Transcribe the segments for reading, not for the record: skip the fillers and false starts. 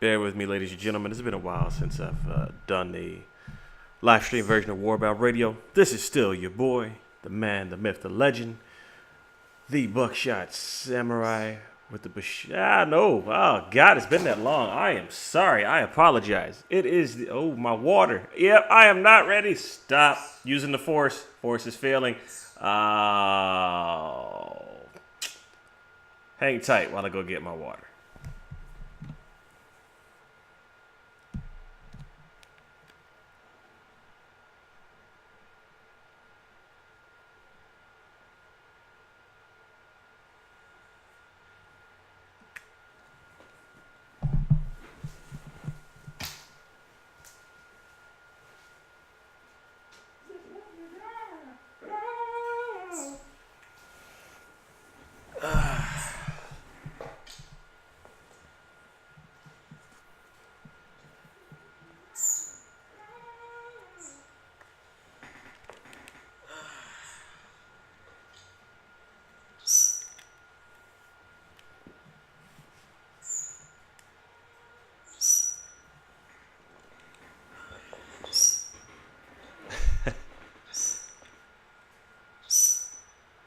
Bear with me, ladies and gentlemen. It's been a while since I've done the live stream version of Warbound Radio. This is still your boy, the man, the myth, the legend, the Buckshot Samurai with the no. Oh, God, it's been that long. I am sorry. I apologize. It is my water. Yep, I am not ready. Stop using the force. Force is failing. Hang tight while I go get my water.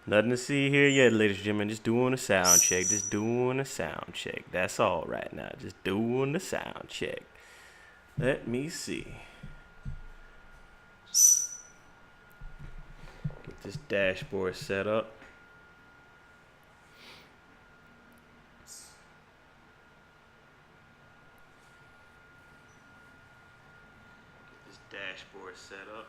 Nothing to see here yet, ladies and gentlemen. Just doing a sound check. Just doing a sound check. That's all right now. Just doing the sound check. Let me see. Get this dashboard set up. Get this dashboard set up.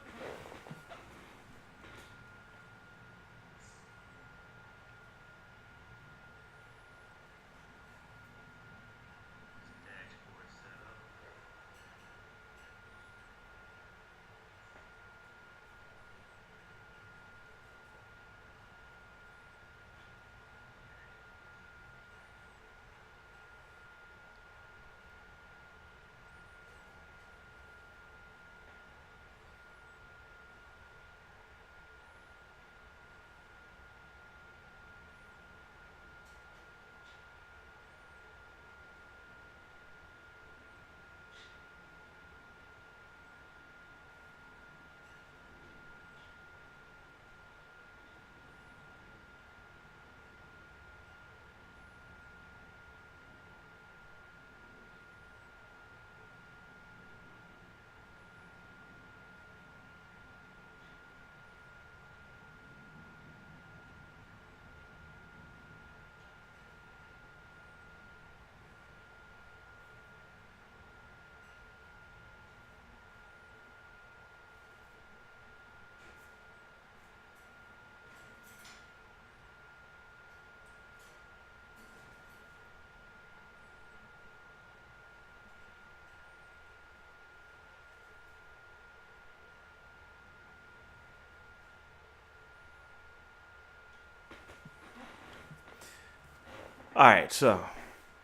All right, so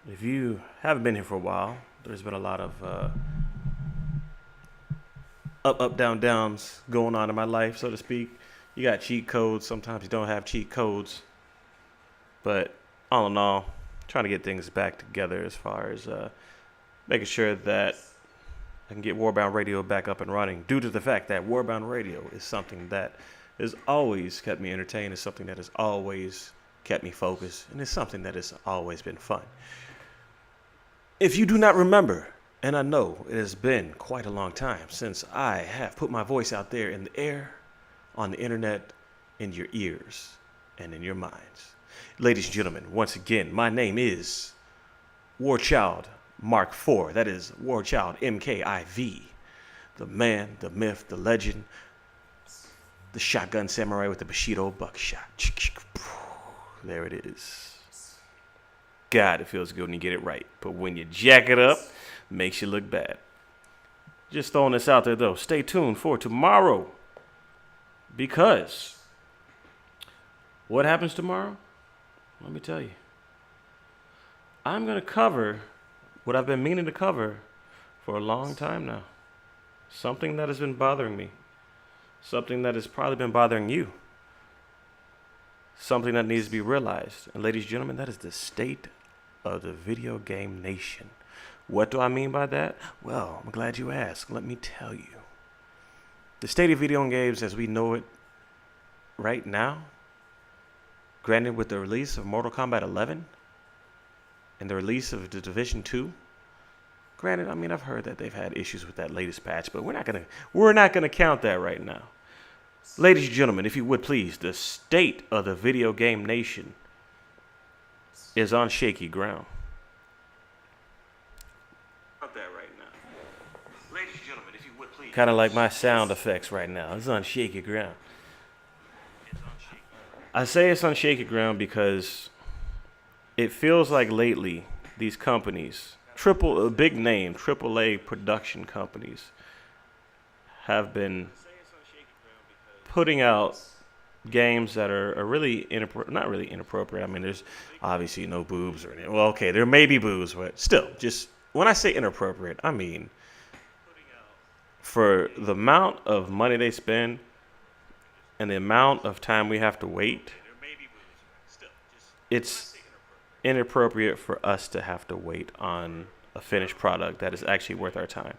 if you haven't been here for a while, there's been a lot of up, down, downs going on in my life, so to speak. You got cheat codes. Sometimes you don't have cheat codes. But all in all, trying to get things back together as far as making sure that I can get Warbound Radio back up and running, due to the fact that Warbound Radio is something that has always kept me entertained, is something that has always kept me focused, and it's something that has always been fun. If you do not remember, and I know it has been quite a long time since I have put my voice out there in the air, on the internet, in your ears, and in your minds. Ladies and gentlemen, once again, my name is Warchild Mark IV. That is Warchild MKIV. The man, the myth, the legend, the shotgun samurai with the Bushido buckshot. There it is. God, it feels good when you get it right. But when you jack it up, it makes you look bad. Just throwing this out there, though. Stay tuned for tomorrow. Because what happens tomorrow? Let me tell you. I'm going to cover what I've been meaning to cover for a long time now. Something that has been bothering me. Something that has probably been bothering you. Something that needs to be realized. And ladies and gentlemen, that is the state of the video game nation. What do I mean by that? Well, I'm glad you asked. Let me tell you. The state of video games as we know it right now, granted with the release of Mortal Kombat 11 and the release of The Division 2, granted, I mean, I've heard that they've had issues with that latest patch, but we're not gonna count that right now. Ladies and gentlemen, if you would please, the state of the video game nation is on shaky ground. Kind of like my sound effects right now. It's on shaky ground. I say it's on shaky ground because it feels like lately these companies, big name, AAA production companies, have been putting out games that are really not really inappropriate. I mean, there's obviously no boobs or anything. Well, okay, there may be boobs, but still, just when I say inappropriate, I mean for the amount of money they spend and the amount of time we have to wait, it's inappropriate for us to have to wait on a finished product that is actually worth our time.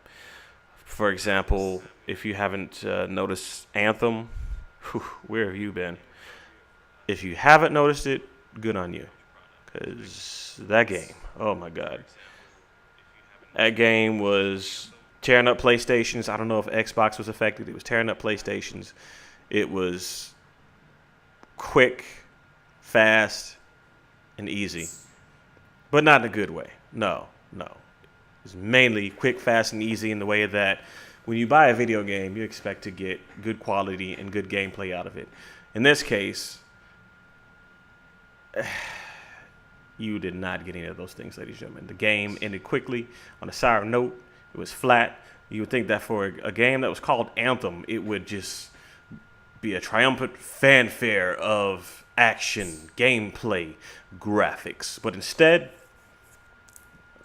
For example, if you haven't noticed Anthem, where have you been? If you haven't noticed it, good on you. Because that game, oh my God. That game was tearing up PlayStations. I don't know if Xbox was affected. It was tearing up PlayStations. It was quick, fast, and easy. But not in a good way. No. It's mainly quick, fast, and easy in the way that when you buy a video game, you expect to get good quality and good gameplay out of it. In this case, you did not get any of those things, ladies and gentlemen. The game ended quickly on a sour note. It was flat. You would think that for a game that was called Anthem, it would just be a triumphant fanfare of action, gameplay, graphics. But instead,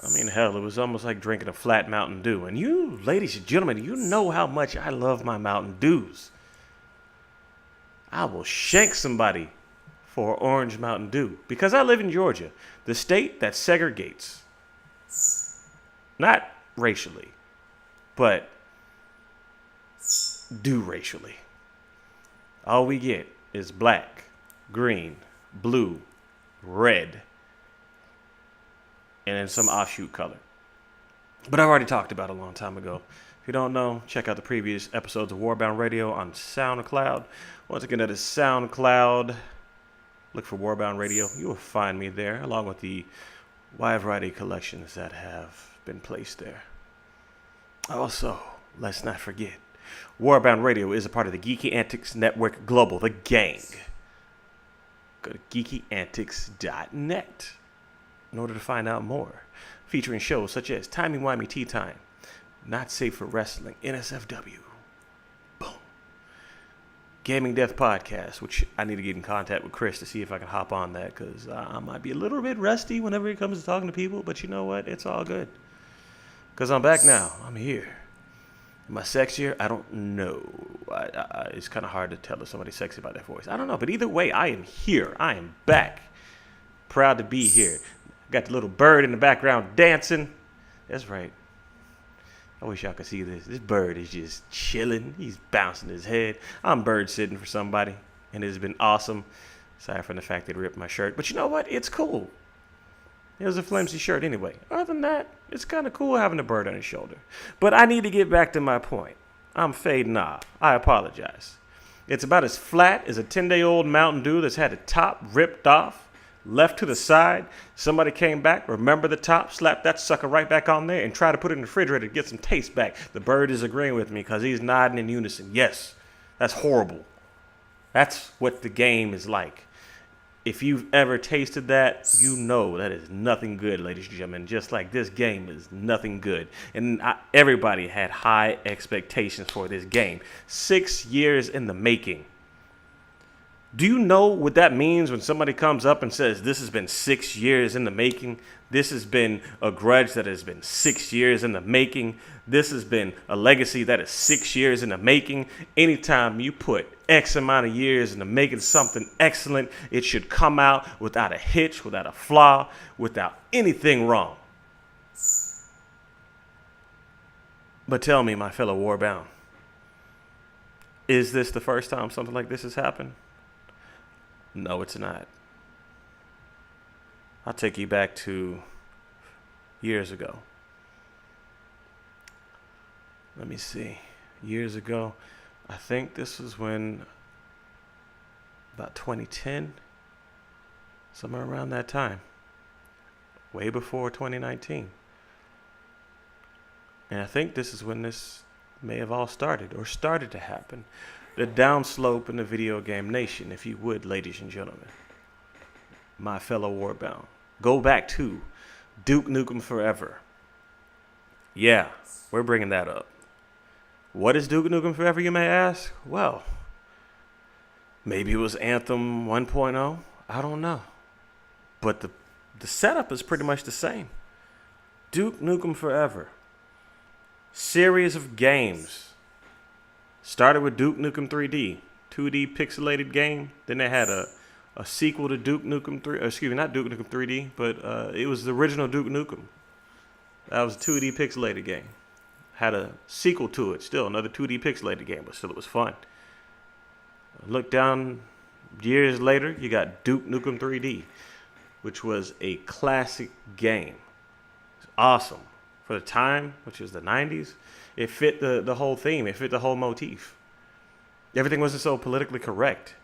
I mean, hell, it was almost like drinking a flat Mountain Dew. And you, ladies and gentlemen, you know how much I love my Mountain Dews. I will shank somebody for orange Mountain Dew because I live in Georgia, the state that segregates. Not racially, but do racially. All we get is black, green, blue, red, and then some offshoot color. But I've already talked about it a long time ago. If you don't know, check out the previous episodes of Warbound Radio on SoundCloud. Once again, that is SoundCloud. Look for Warbound Radio. You will find me there, along with the wide variety of collections that have been placed there. Also, let's not forget, Warbound Radio is a part of the Geeky Antics Network Global, the gang. Go to geekyantics.net in order to find out more, featuring shows such as Timey Wimey Tea Time, Not Safe for Wrestling, NSFW, boom, Gaming Death Podcast, which I need to get in contact with Chris to see if I can hop on that, because I might be a little bit rusty whenever it comes to talking to people, but you know what, it's all good, because I'm back now, I'm here. Am I sexier? I don't know. It's kind of hard to tell if somebody's sexy by their voice. I don't know, but either way, I am here. I am back. Proud to be here. Got the little bird in the background dancing. That's right. I wish y'all could see this. This bird is just chilling. He's bouncing his head. I'm bird sitting for somebody, and it's been awesome. Aside from the fact that it ripped my shirt. But you know what? It's cool. It was a flimsy shirt anyway. Other than that, it's kind of cool having a bird on his shoulder. But I need to get back to my point. I'm fading off. I apologize. It's about as flat as a 10-day-old Mountain Dew that's had the top ripped off, left to the side. Somebody came back, remember the top, slapped that sucker right back on there, and tried to put it in the refrigerator to get some taste back. The bird is agreeing with me because he's nodding in unison. Yes, that's horrible. That's what the game is like. If you've ever tasted that, you know that is nothing good, ladies and gentlemen. Just like this game is nothing good. And everybody had high expectations for this game. 6 years in the making. Do you know what that means when somebody comes up and says, this has been 6 years in the making? This has been a grudge that has been 6 years in the making. This has been a legacy that is 6 years in the making. Anytime you put X amount of years into making something excellent, it should come out without a hitch, without a flaw, without anything wrong. But tell me, my fellow Warbound, is this the first time something like this has happened? No, it's not. I'll take you back to years ago. Let me see. Years ago, I think this was when, about 2010, somewhere around that time, way before 2019. And I think this is when this may have all started to happen. The downslope in the video game nation, if you would, ladies and gentlemen. My fellow Warbound. Go back to Duke Nukem Forever. Yeah, we're bringing that up. What is Duke Nukem Forever, you may ask? Well, maybe it was Anthem 1.0. I don't know. But the setup is pretty much the same. Duke Nukem Forever. Series of games. Started with Duke Nukem 3D. 2D pixelated game. Then they had a sequel to Duke Nukem 3. Excuse me, not Duke Nukem 3D, but it was the original Duke Nukem. That was a 2D pixelated game. Had a sequel to it. Still another 2D pixelated game, but still it was fun. Look down years later, you got Duke Nukem 3D, which was a classic game. It's awesome. For the time, which was the 90s, it fit the whole theme. It fit the whole motif. Everything wasn't so politically correct.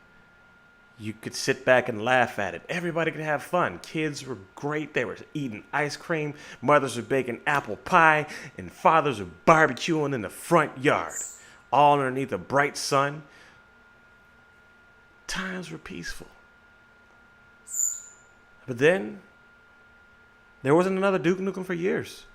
You could sit back and laugh at it. Everybody could have fun. Kids were great. They were eating ice cream. Mothers were baking apple pie. And fathers were barbecuing in the front yard. All underneath a bright sun. Times were peaceful. But then, there wasn't another Duke Nukem for years.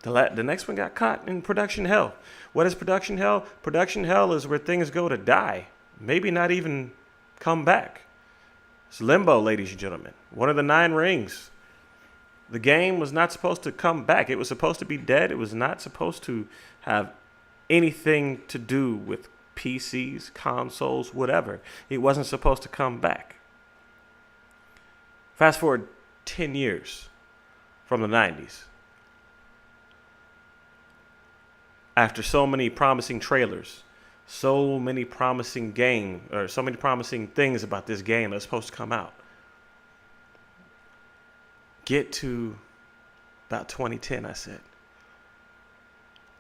The next one got caught in production hell. What is production hell? Production hell is where things go to die. Maybe not even come back. It's limbo, ladies and gentlemen. One of the 9 rings. The game was not supposed to come back. It was supposed to be dead. It was not supposed to have anything to do with PCs, consoles, whatever. It wasn't supposed to come back. Fast forward 10 years from the 90s. After so many promising trailers, so many promising things about this game that's supposed to come out. Get to about 2010, I said.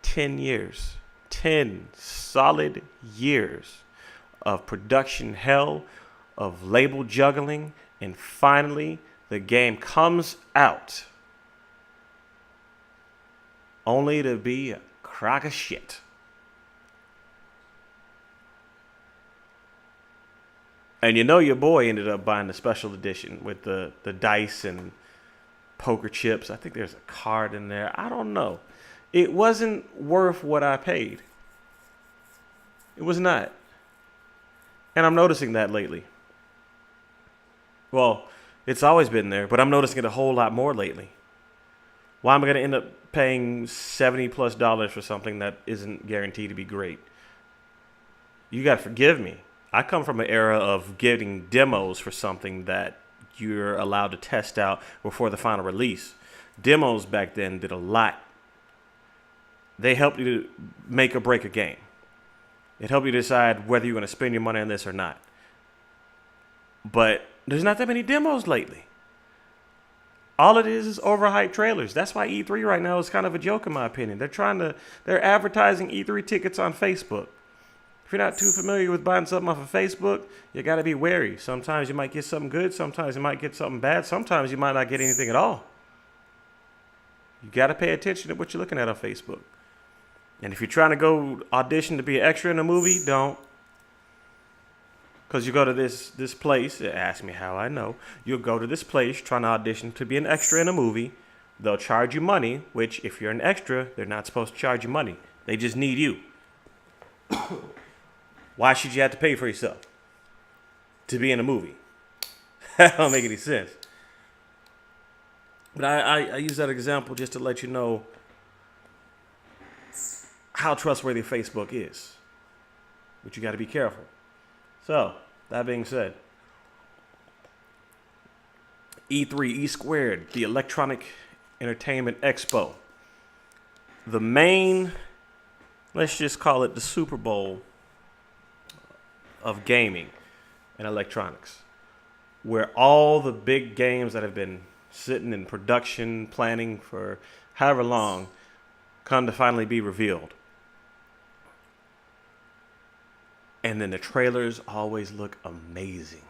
10 years. 10 solid years of production hell, of label juggling, and finally the game comes out. Only to be a crock of shit. And you know your boy ended up buying the special edition with the dice and poker chips. I think there's a card in there. I don't know. It wasn't worth what I paid. It was not. And I'm noticing that lately. Well, it's always been there, but I'm noticing it a whole lot more lately. Why am I going to end up paying $70+ for something that isn't guaranteed to be great? You got to forgive me. I come from an era of getting demos for something that you're allowed to test out before the final release. Demos back then did a lot. They helped you to make or break a game. It helped you decide whether you're going to spend your money on this or not. But there's not that many demos lately. All it is overhyped trailers. That's why E3 right now is kind of a joke in my opinion. They're advertising E3 tickets on Facebook. If you're not too familiar with buying something off of Facebook, you got to be wary. Sometimes you might get something good. Sometimes you might get something bad. Sometimes you might not get anything at all. You got to pay attention to what you're looking at on Facebook. And if you're trying to go audition to be an extra in a movie, don't. Because you go to this place, ask me how I know. You'll go to this place trying to audition to be an extra in a movie. They'll charge you money, which if you're an extra, they're not supposed to charge you money. They just need you. Why should you have to pay for yourself to be in a movie? That don't make any sense. But I use that example just to let you know how trustworthy Facebook is. But you got to be careful. So, that being said, E3, E Squared, the Electronic Entertainment Expo. the main, let's just call it the Super Bowl of gaming and electronics, where all the big games that have been sitting in production planning for however long come to finally be revealed. And then the trailers always look amazing.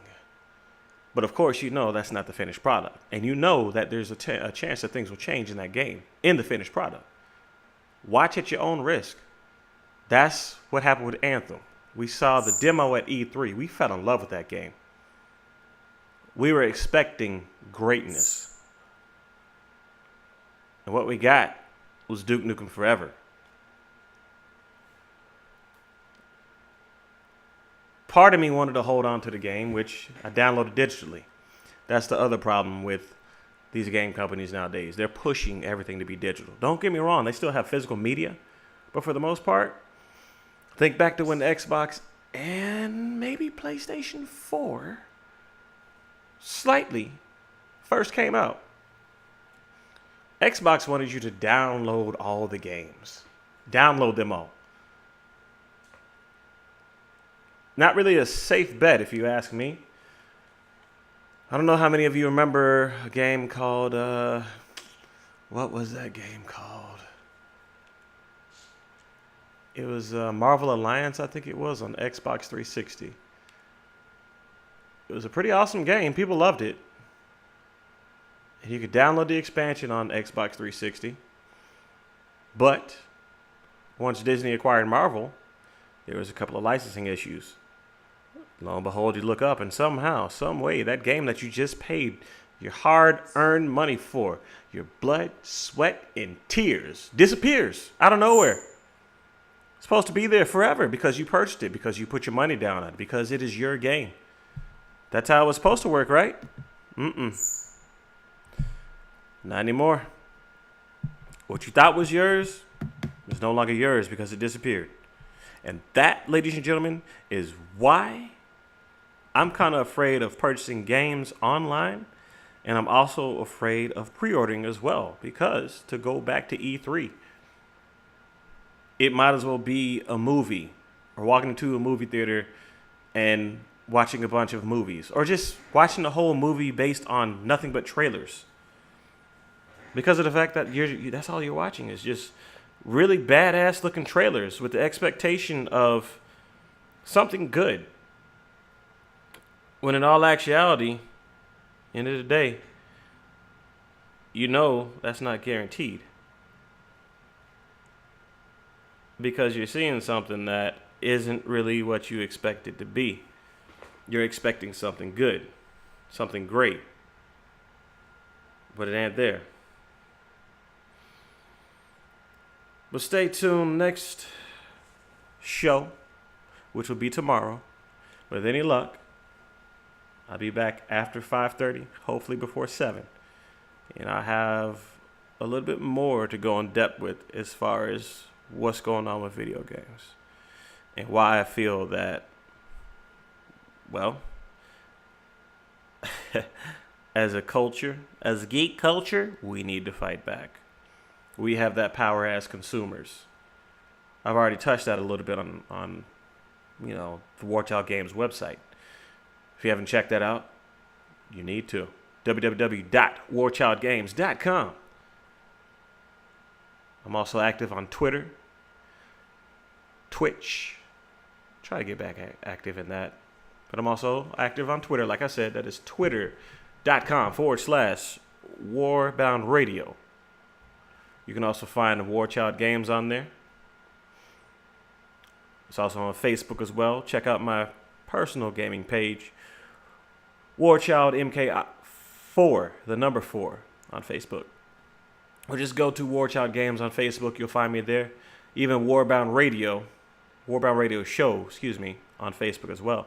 But of course, you know that's not the finished product. And you know that there's a chance that things will change in that game, in the finished product. Watch at your own risk. That's what happened with Anthem. We saw the demo at E3. We fell in love with that game. We were expecting greatness. And what we got was Duke Nukem Forever. Part of me wanted to hold on to the game, which I downloaded digitally. That's the other problem with these game companies nowadays. They're pushing everything to be digital. Don't get me wrong, they still have physical media. But for the most part, think back to when the Xbox and maybe PlayStation 4 slightly first came out. Xbox wanted you to download all the games. Download them all. Not really a safe bet, if you ask me. I don't know how many of you remember a game called, what was that game called? It was Marvel Alliance, I think it was, on Xbox 360. It was a pretty awesome game. People loved it. And you could download the expansion on Xbox 360. But once Disney acquired Marvel, there was a couple of licensing issues. Lo and behold, you look up and somehow, some way, that game that you just paid your hard-earned money for, your blood, sweat, and tears, disappears out of nowhere. It's supposed to be there forever because you purchased it, because you put your money down on it, because it is your game. That's how it was supposed to work, right? Not anymore. What you thought was yours is no longer yours because it disappeared. And that, ladies and gentlemen, is why I'm kind of afraid of purchasing games online. And I'm also afraid of pre-ordering as well. Because to go back to E3, it might as well be a movie. Or walking into a movie theater and watching a bunch of movies. Or just watching the whole movie based on nothing but trailers. Because of the fact that that's all you're watching is just really badass looking trailers with the expectation of something good. When in all actuality, end of the day, you know that's not guaranteed. Because you're seeing something that isn't really what you expect it to be. You're expecting something good, something great. But it ain't there. But stay tuned next show, which will be tomorrow. With any luck, I'll be back after 5:30, hopefully before 7. And I have a little bit more to go in depth with as far as what's going on with video games. And why I feel that, well, as a culture, as a geek culture, we need to fight back. We have that power as consumers. I've already touched that a little bit on the War Child Games website. If you haven't checked that out, you need to. www.warchildgames.com. I'm also active on Twitter, Twitch. Try to get back active in that. But I'm also active on Twitter. Like I said, that is twitter.com/WarboundRadio. You can also find the War Child Games on there. It's also on Facebook as well. Check out my personal gaming page, Warchild MK4, the number 4 on Facebook. Or just go to Warchild Games on Facebook. You'll find me there. Even Warbound Radio Show, on Facebook as well.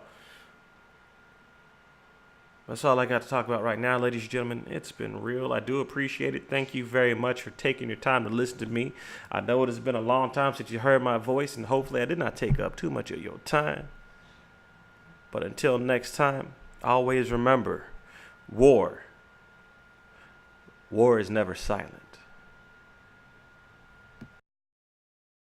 That's all I got to talk about right now, ladies and gentlemen. It's been real. I do appreciate it. Thank you very much for taking your time to listen to me. I know it has been a long time since you heard my voice, and hopefully I did not take up too much of your time. But until next time, always remember, war is never silent.